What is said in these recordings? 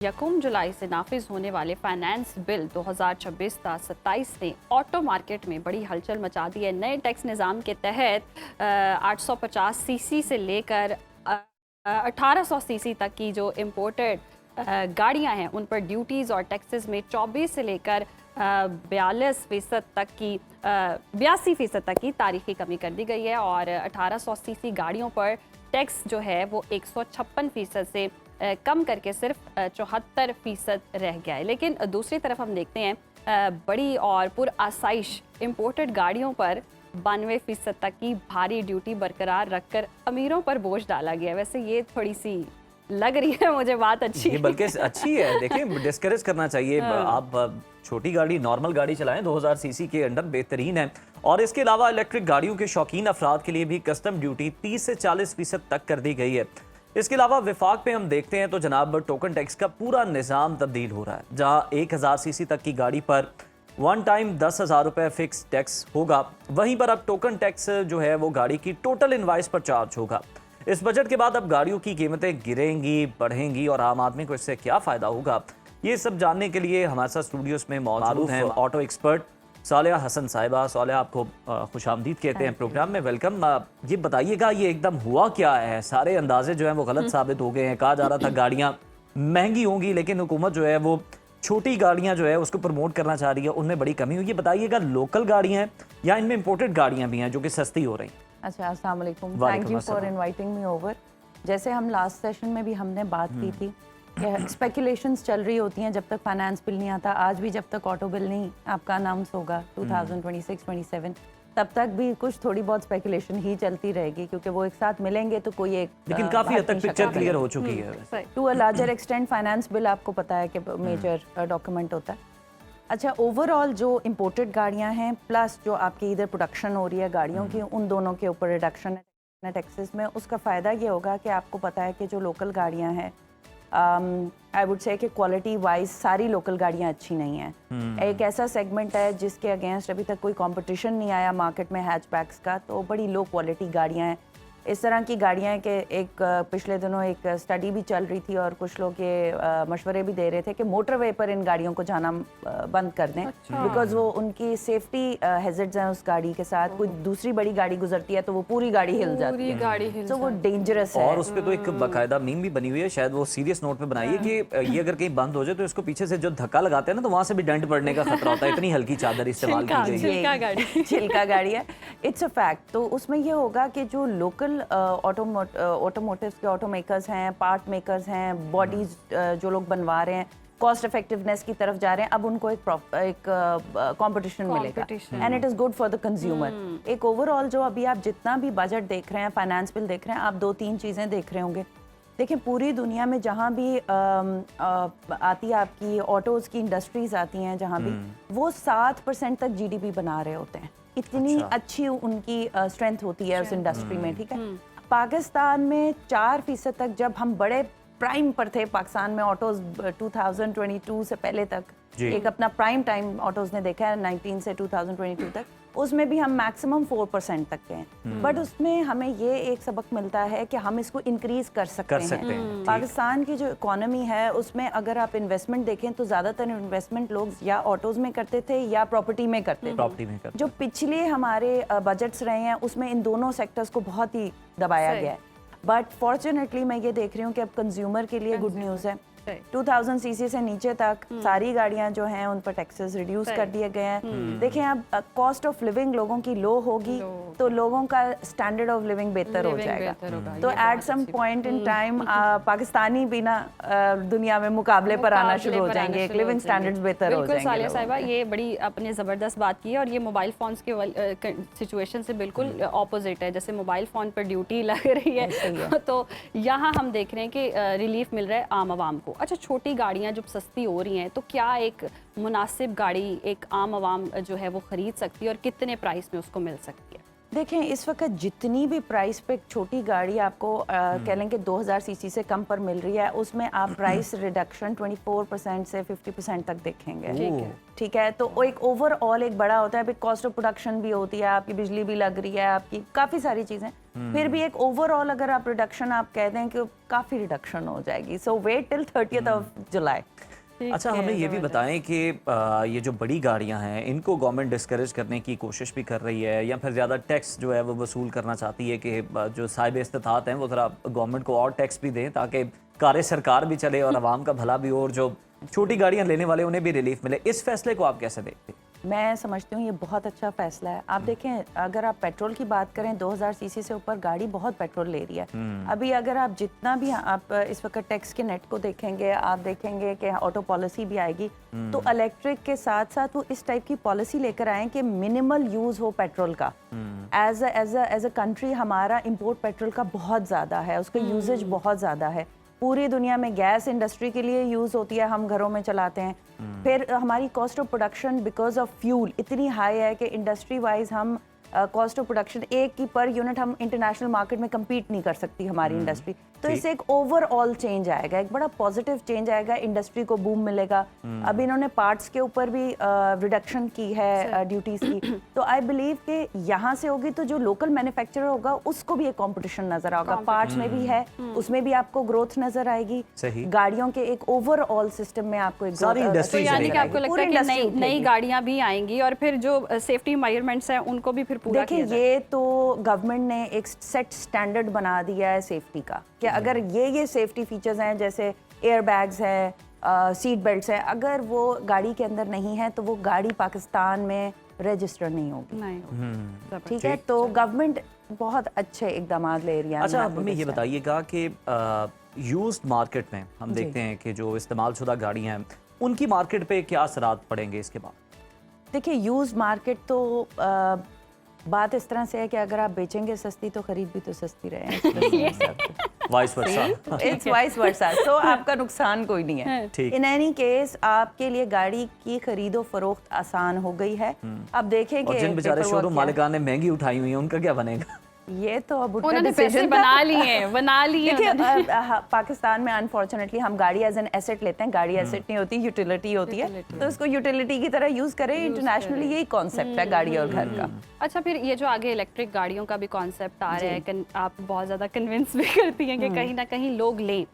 यकम जुलाई से नाफिज होने वाले फाइनेंस बिल 2026-27 ने ऑटो मार्केट में बड़ी हलचल मचा दी है। नए टैक्स निज़ाम के तहत 850 सीसी से लेकर 1800 सीसी तक की जो इम्पोर्टेड गाड़ियां हैं उन पर ड्यूटीज़ और टैक्सेस में 24 से लेकर 42% तक की 82% तक की तारीखी कमी कर दी गई है और 1800 सीसी गाड़ियों पर टैक्स जो है वो 156% से कम करके सिर्फ 74% रह गया है। लेकिन दूसरी तरफ हम देखते हैं बड़ी और पुरआसाइश इम्पोर्टेड गाड़ियों पर 92% तक की भारी ड्यूटी बरकरार रखकर अमीरों पर बोझ डाला गया। वैसे ये थोड़ी सी लग रही है मुझे बात अच्छी, ये बल्कि अच्छी है। देखिए, डिस्करेज करना चाहिए। आप छोटी गाड़ी, नॉर्मल गाड़ी चलाएं, 2000 सीसी के अंडर बेहतरीन है। और इसके अलावा इलेक्ट्रिक गाड़ियों के शौकीन अफराद के लिए भी कस्टम ड्यूटी 30 से 40% तक कर दी गई है। इसके अलावा विफाक पे हम देखते हैं तो जनाब टोकन टैक्स का पूरा निज़ाम तब्दील हो रहा है, जहां 1000 सीसी तक की गाड़ी पर वन टाइम 10,000 रुपये फिक्स टैक्स होगा। वहीं पर अब टोकन टैक्स जो है वो गाड़ी की टोटल इनवाइस पर चार्ज होगा। इस बजट के बाद अब गाड़ियों की कीमतें गिरेंगी, बढ़ेंगी और आम आदमी को इससे क्या फ़ायदा होगा, ये सब जानने के लिए हमारे साथ स्टूडियोज में मौजूद हैं ऑटो एक्सपर्ट सालिया हसन साहिबा। सालिया, आपको खुशामदीद कहते हैं प्रोग्राम में, वेलकम। ये बताइएगा, ये एकदम हुआ क्या है? सारे अंदाजे जो हैं वो गलत साबित हो गए हैं। कहा जा रहा था गाड़ियाँ महंगी होंगी, लेकिन हुकूमत जो है वो छोटी गाड़ियाँ जो है उसको प्रमोट करना चाह रही है, उनमें बड़ी कमी हुई। ये बताइएगा, लोकल गाड़ियाँ हैं या इनमें इम्पोर्टेड गाड़ियाँ भी हैं जो कि सस्ती हो रही? अच्छा, अस्सलाम वालेकुम, thank you for inviting me over. जैसे हम लास्ट सेशन में भी हमने बात की थी, स्पेकुलेशंस चल रही होती हैं जब तक फाइनेंस बिल नहीं आता। आज भी जब तक ऑटो बिल नहीं आपका अनाउंस होगा 2026-27, तब तक भी कुछ थोड़ी बहुत स्पेकुलेशन ही चलती रहेगी, क्योंकि वो एक साथ मिलेंगे तो कोई एक, लेकिन काफी हद तक पिक्चर क्लियर हो चुकी है। To a larger extent finance bill आपको पता है कि मेजर डॉक्यूमेंट होता है। अच्छा, ओवरऑल जो इम्पोर्टेड गाड़ियां हैं प्लस जो आपकी इधर प्रोडक्शन हो रही है गाड़ियों की, उन दोनों के ऊपर रिडक्शन है टैक्सेस में। उसका फ़ायदा ये होगा कि आपको पता है कि जो लोकल गाड़ियां हैं, आई वुड से कि क्वालिटी वाइज सारी लोकल गाड़ियां अच्छी नहीं हैं। एक ऐसा सेगमेंट है जिसके अगेंस्ट अभी तक कोई कंपटीशन नहीं आया मार्केट में हैचबैक्स का, तो बड़ी लो क्वालिटी गाड़ियां हैं। इस तरह की गाड़ियां हैं कि एक पिछले दिनों एक स्टडी भी चल रही थी और कुछ लोग ये मशवरे भी दे रहे थे कि मोटरवे पर इन गाड़ियों को जाना बंद कर दें, बिकॉज वो उनकी सेफ्टी हैजर्ड्स हैं उस गाड़ी के साथ। कोई दूसरी बड़ी गाड़ी गुजरती है तो वो पूरी गाड़ी हिल जाती है, तो वो डेंजरस है। और उस पर तो एक बाकायदा मीम भी बनी हुई है, शायद वो सीरियस नोट पे बनाई है कि ये अगर कहीं बंद हो जाए तो इसको पीछे से जो धक्का लगाते हैं ना, तो वहां से भी डेंट पड़ने का खतरा होता है। इतनी हल्की चादर इस्तेमाल की गई है। छिलका गाड़ी है, इट्स अ फैक्ट। तो उसमें ये होगा कि जो लोकल ऑटोमोटिव्स के ऑटो मेकर्स हैं, पार्ट मेकर्स हैं, बॉडीज जो लोग बनवा रहे हैं, कॉस्ट इफेक्टिवनेस की तरफ जा रहे हैं, अब उनको एक कंपटीशन मिलेगा and it is good for the consumer. एक ओवरऑल जो अभी आप जितना भी बजट देख रहे हैं, फाइनेंस बिल देख रहे हैं, आप 2-3 चीज़ें देख रहे होंगे। देखिए, पूरी दुनिया में जहाँ भी आती है आपकी ऑटोज़ की इंडस्ट्रीज आती हैं, जहाँ भी वो 7% तक GDP बना रहे होते हैं। इतनी अच्छी उनकी स्ट्रेंथ होती है उस इंडस्ट्री में, ठीक है। पाकिस्तान में 4% तक, जब हम बड़े प्राइम पर थे पाकिस्तान में ऑटोज 2022 से पहले तक, एक अपना प्राइम टाइम ऑटोज ने देखा है 19 से 2022 तक, उसमें भी हम मैक्सिमम 4% तक के हैं। बट उसमें हमें ये एक सबक मिलता है कि हम इसको इंक्रीज कर सकते हैं। पाकिस्तान की जो इकोनॉमी है उसमें अगर आप इन्वेस्टमेंट देखें तो ज़्यादातर इन्वेस्टमेंट लोग या ऑटोज में करते थे या प्रॉपर्टी में करते थे। जो पिछले हमारे बजट्स रहे हैं उसमें इन दोनों सेक्टर्स को बहुत ही दबाया गया है। बट फॉर्चुनेटली मैं ये देख रही हूँ कि अब कंज्यूमर के लिए गुड न्यूज़ है। 2000 सीसी से नीचे तक सारी गाड़ियां जो हैं उन पर टैक्सेस रिड्यूस कर दिए गए हैं। देखें, अब कॉस्ट ऑफ लिविंग लोगों की लो होगी तो लोगों का स्टैंडर्ड ऑफ लिविंग बेहतर हो जाएगा। तो at some point in time Pakistani भी ना दुनिया में मुकाबले पर आना शुरू हो जाएंगे, लिविंग स्टैंडर्ड्स बेहतर हो जाएंगे। सालिया साहिबा, ये बड़ी अपने ज़बरदस्त बात की है और ये मोबाइल फ़ोन्स के सिचुएशन से बिल्कुल ऑपोजिट है। जैसे मोबाइल फ़ोन पर ड्यूटी लग रही है तो यहाँ हम देख रहे हैं कि रिलीफ मिल रहा है आम आवाम को। अच्छा, छोटी गाड़ियाँ जब सस्ती हो रही हैं तो क्या एक मुनासिब गाड़ी एक आम आवाम जो है वो ख़रीद सकती है और कितने प्राइस में उसको मिल सकती है? देखें, इस वक्त जितनी भी प्राइस पे छोटी गाड़ी आपको कह लें कि 2000 सीसी से कम पर मिल रही है, उसमें आप प्राइस रिडक्शन 24% से 50% तक देखेंगे। ठीक है, तो एक ओवरऑल एक बड़ा होता है, कॉस्ट ऑफ प्रोडक्शन भी होती है, आपकी बिजली भी लग रही है, आपकी काफ़ी सारी चीज़ें, फिर भी एक ओवरऑल अगर आप रिडक्शन आप कह दें कि काफ़ी रिडक्शन हो जाएगी, so wait till 30th of July. अच्छा, हमें ये भी बताएं कि ये जो बड़ी गाड़ियां हैं इनको गवर्नमेंट डिस्करेज करने की कोशिश भी कर रही है या फिर ज़्यादा टैक्स जो है वो वसूल करना चाहती है कि जो साहिब इस्तात हैं वो ज़रा गवर्नमेंट को और टैक्स भी दें ताकि कार्य सरकार भी चले और आवाम का भला भी हो और जो छोटी गाड़ियां लेने वाले उन्हें भी रिलीफ मिले। इस फैसले को आप कैसे देखते हैं? मैं समझती हूँ ये बहुत अच्छा फैसला है। आप देखें, अगर आप पेट्रोल की बात करें, 2000 सीसी से ऊपर गाड़ी बहुत पेट्रोल ले रही है। अभी अगर आप जितना भी आप इस वक्त टैक्स के नेट को देखेंगे, आप देखेंगे कि ऑटो पॉलिसी भी आएगी, तो इलेक्ट्रिक के साथ साथ वो इस टाइप की पॉलिसी लेकर आए कि मिनिमल यूज हो पेट्रोल का। एज अ कंट्री हमारा इंपोर्ट पेट्रोल का बहुत ज़्यादा है, उसका यूजेज बहुत ज़्यादा है। पूरी दुनिया में गैस इंडस्ट्री के लिए यूज़ होती है, हम घरों में चलाते हैं। फिर हमारी cost of production because of fuel इतनी हाई है कि इंडस्ट्री वाइज हम कॉस्ट ऑफ प्रोडक्शन एक की पर यूनिट हम इंटरनेशनल मार्केट में कम्पीट नहीं कर सकती हमारी इंडस्ट्री। तो इससे एक ओवरऑल चेंज आएगा, एक बड़ा पॉजिटिव चेंज आएगा, इंडस्ट्री को बूम मिलेगा। अब इन्होंने पार्ट्स के ऊपर भी रिडक्शन की है ड्यूटीज की, तो आई बिलीव कि यहाँ से होगी तो जो लोकल मैन्युफैक्चरर होगा उसको भी एक कंपटीशन नजर आएगा। पार्ट्स में भी है, उसमें भी आपको ग्रोथ नजर आएगी। गाड़ियों के एक ओवरऑल सिस्टम में आपको एक सारी इंडस्ट्री, यानी कि आपको लगता है कि नई गाड़ियां भी आएंगी और फिर जो सेफ्टी मेजरमेंट्स हैं उनको भी फिर पूरा देखिए, ये तो गवर्नमेंट ने एक सेट स्टैंडर्ड बना दिया है सेफ्टी का कि अगर ये सेफ्टी फीचर्स हैं जैसे एयर बैग्स हैं, सीट बेल्ट्स हैं, अगर वो गाड़ी के अंदर नहीं है तो वो गाड़ी पाकिस्तान में रजिस्टर नहीं होगी। ठीक है, तो गवर्नमेंट बहुत अच्छे इकदाम ले रही है। अच्छा, आप हमें ये बताइएगा कि यूज्ड मार्केट में हम देखते हैं कि जो इस्तेमाल शुदा गाड़ियाँ हैं उनकी मार्केट पे क्या असरात पड़ेंगे इसके बाद? देखिए, यूज्ड मार्केट तो बात इस तरह से है कि अगर आप बेचेंगे सस्ती तो खरीद भी तो सस्ती रहे। Vice versa. It's vice versa, तो आपका नुकसान कोई नहीं है। इन एनी केस आपके लिए गाड़ी की खरीदो फरोख्त आसान हो गई है। अब देखें कि जिन बेचारे शोरूम मालिकान ने महंगी उठाई हुई है उनका क्या बनेगा? ये तो अब उन्होंने पैसे बना लिए। देखिए, पाकिस्तान में अनफॉर्चुनेटली हम गाड़ी एज एन एसेट लेते हैं, गाड़ी एसेट नहीं होती, यूटिलिटी होती है, तो इसको यूटिलिटी की तरह यूज करें। इंटरनेशनली यही कॉन्सेप्ट है गाड़ी और घर का। अच्छा, फिर ये जो आगे इलेक्ट्रिक गाड़ियों का भी कॉन्सेप्ट आ रहा है, आप बहुत ज्यादा कन्विंस भी करती हैं कि कहीं ना कहीं लोग लें,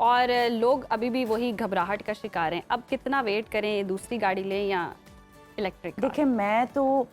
और लोग अभी भी वही घबराहट का शिकार हैं। अब कितना वेट करें, दूसरी गाड़ी लें या इलेक्ट्रिक? देखिए, मैं तो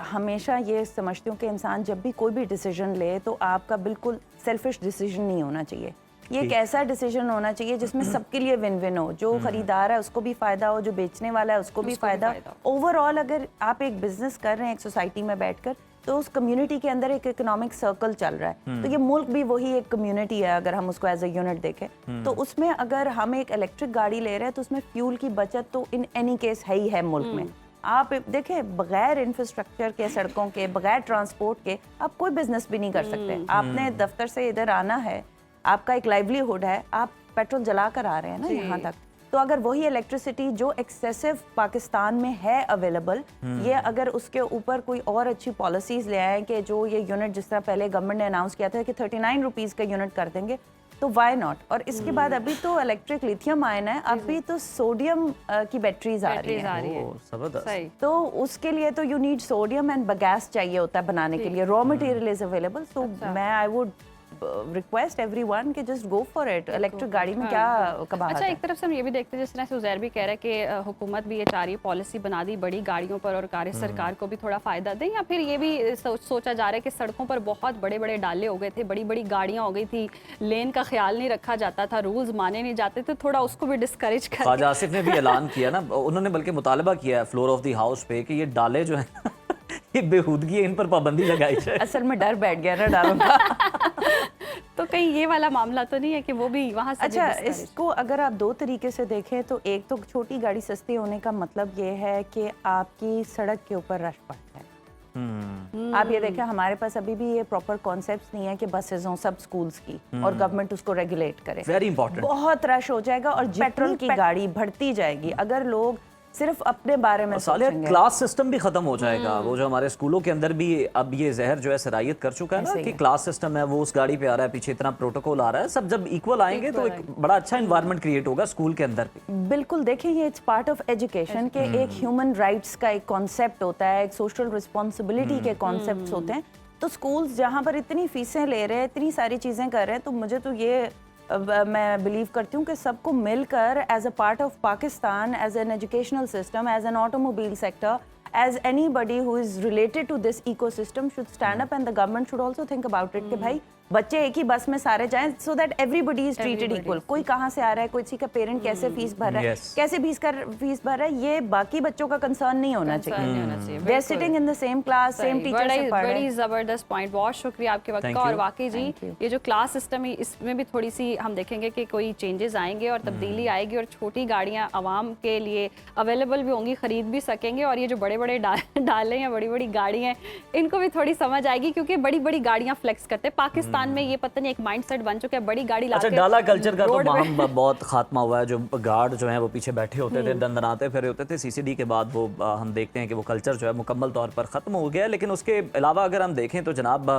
हमेशा ये समझती हूँ कि इंसान जब भी कोई भी डिसीजन ले तो आपका बिल्कुल सेल्फिश डिसीजन नहीं होना चाहिए। ये एक ऐसा डिसीजन होना चाहिए जिसमें सबके लिए विन विन हो, जो खरीदार है उसको भी फायदा हो, जो बेचने वाला है उसको भी फायदा। ओवरऑल अगर आप एक बिजनेस कर रहे हैं एक सोसाइटी में बैठकर, तो उस कम्युनिटी के अंदर एक इकोनॉमिक सर्कल चल रहा है। तो ये मुल्क भी वही एक कम्युनिटी है अगर हम उसको एज अ यूनिट देखें। तो उसमें अगर हम एक इलेक्ट्रिक गाड़ी ले रहे हैं तो उसमें फ्यूल की बचत तो इन एनी केस है ही है मुल्क में। आप देखें, बगैर इंफ्रास्ट्रक्चर के, सड़कों के, बगैर ट्रांसपोर्ट के आप कोई बिजनेस भी नहीं कर सकते। आपने दफ्तर से इधर आना है, आपका एक लाइवलीहुड है, आप पेट्रोल जला कर आ रहे हैं ना यहाँ तक। तो अगर वही इलेक्ट्रिसिटी जो एक्सेसिव पाकिस्तान में है अवेलेबल, ये अगर उसके ऊपर कोई और अच्छी पॉलिसीज ले आए कि जो ये यूनिट, जिस तरह पहले गवर्नमेंट ने अनाउंस किया था कि 39 रुपीज़ का यूनिट कर देंगे, तो वाई नॉट। और इसके बाद अभी तो इलेक्ट्रिक लिथियम आयन है, अभी तो सोडियम की बैटरीज आ रही है। तो उसके लिए तो यू नीड सोडियम एंड बगैस चाहिए होता है बनाने के लिए, रॉ मटेरियल इज अवेलेबल। सो मैं आई वुड रिक्वेस्ट एवरीवन कि just go for it. Electric गाड़ी में क्या कबाहत है। अच्छा, एक तरफ से हम ये भी देखते हैं, जिस तरह से उजैर भी कह रहा है कि हुकूमत भी ये चाह रही है, पॉलिसी बना दी बड़ी गाड़ियों पर और कार्य सरकार को भी थोड़ा फायदा दें, या फिर ये भी सोचा जा रहा है कि सड़कों पर बहुत बड़े बड़े डाले हो गए थे, बड़ी बड़ी गाड़ियां हो गई थी, लेन का ख्याल नहीं रखा जाता था, रूल्स माने नहीं जाते थे, थोड़ा उसको भी डिस्करेज कर। ख्वाजा आसिफ ने भी ऐलान किया ना, उन्होंने बल्कि मुतालबा किया है फ्लोर ऑफ द हाउस पे कि ये डाले जो है ये बेहूदगी है, इन पर पाबंदी लगाई जाए। असल में डर बैठ गया ना डालों का। तो कहीं ये वाला मामला तो नहीं है कि वो भी वहाँ से? अच्छा, इसको अगर आप दो तरीके से देखें तो एक तो छोटी गाड़ी सस्ती होने का मतलब ये है कि आपकी सड़क के ऊपर रश पड़ता है। आप ये देखें, हमारे पास अभी भी ये प्रॉपर कॉन्सेप्ट्स नहीं है कि बसेज हों सब स्कूल्स की और गवर्नमेंट उसको रेगुलेट करे। Very important. बहुत रश हो जाएगा और पेट्रोल की गाड़ी बढ़ती जाएगी अगर लोग सिर्फ अपने बारे में सोचेंगे। क्लास सिस्टम भी खत्म हो जाएगा। वो जो हमारे स्कूलों के अंदर भी अब ये जहर जो है सरायत कर चुका है ना कि क्लास सिस्टम है, वो उस गाड़ी पे आ रहा है, पीछे इतना प्रोटोकॉल आ रहा है, सब जब इक्वल आएंगे तो एक बड़ा अच्छा एनवायरनमेंट क्रिएट होगा स्कूल के अंदर भी। बिल्कुल, देखिए, ये इट्स पार्ट ऑफ एजुकेशन के एक ह्यूमन राइट्स का एक कॉन्सेप्ट होता है, एक सोशल रिस्पॉन्सिबिलिटी के कॉन्सेप्ट्स होते हैं। तो स्कूल्स जहाँ पर इतनी फीसें ले रहे हैं, इतनी सारी चीज़ें कर रहे हैं, तो मुझे तो ये मैं बिलीव करती हूँ कि सबको मिलकर as a part of Pakistan, as an educational system, as an automobile sector, as anybody who is related to this ecosystem should stand up, and the government should also think about it कि भाई बच्चे एक ही बस में सारे जाएं, so that everybody is treated equal. कोई कहाँ से आ रहा है, कोई किसी का पेरेंट कैसे फीस भर रहा है, Yes. कैसे फीस भर रहा है, ये बाकी बच्चों का कंसर्न नहीं होना चाहिए. They are sitting in the same class, same teacher से पढ़ रहे बड़ी हैं. जबरदस्त पॉइंट, बहुत शुक्रिया आपके वक्त Thank का। और you. वाकई जी Thank you. ये जो क्लास सिस्टम है इसमें भी थोड़ी सी हम देखेंगे कि कोई चेंजेस आएंगे और तब्दीली आएगी और छोटी गाड़ियां आवाम के लिए अवेलेबल भी होंगी, खरीद भी सकेंगे। और ये जो बड़े बड़े डाले हैं, बड़ी बड़ी गाड़ियां, इनको भी थोड़ी समझ आएगी क्योंकि बड़ी बड़ी गाड़ियां फ्लेक्स करते हैं। पाकिस्तान में ये पता नहीं एक माइंडसेट बन चुका है, बड़ी गाड़ी अच्छा, लाके डाला कल्चर का तो रोड पे- हम बहुत खात्मा हुआ है। जो गार्ड जो हैं वो पीछे बैठे होते थे, दंदनाते फिर होते थे, सीसीडी के बाद वो हम देखते हैं कि वो कल्चर जो है मुकम्मल तौर पर ख़त्म हो गया है। लेकिन उसके अलावा अगर हम देखें तो जनाब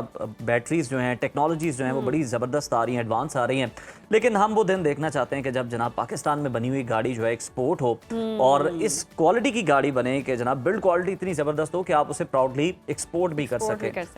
बैटरीज जो हैं, टेक्नोलॉजीज़ जो हैं वो बड़ी ज़बरदस्त आ रही हैं, एडवांस आ रही हैं। लेकिन हम वो दिन देखना चाहते हैं कि जब जनाब पाकिस्तान में बनी हुई गाड़ी जो है एक्सपोर्ट हो और इस क्वालिटी की गाड़ी बने कि जनाब बिल्ड क्वालिटी इतनी ज़बरदस्त हो कि आप उसे प्राउडली एक्सपोर्ट भी कर Export भी सकें। कर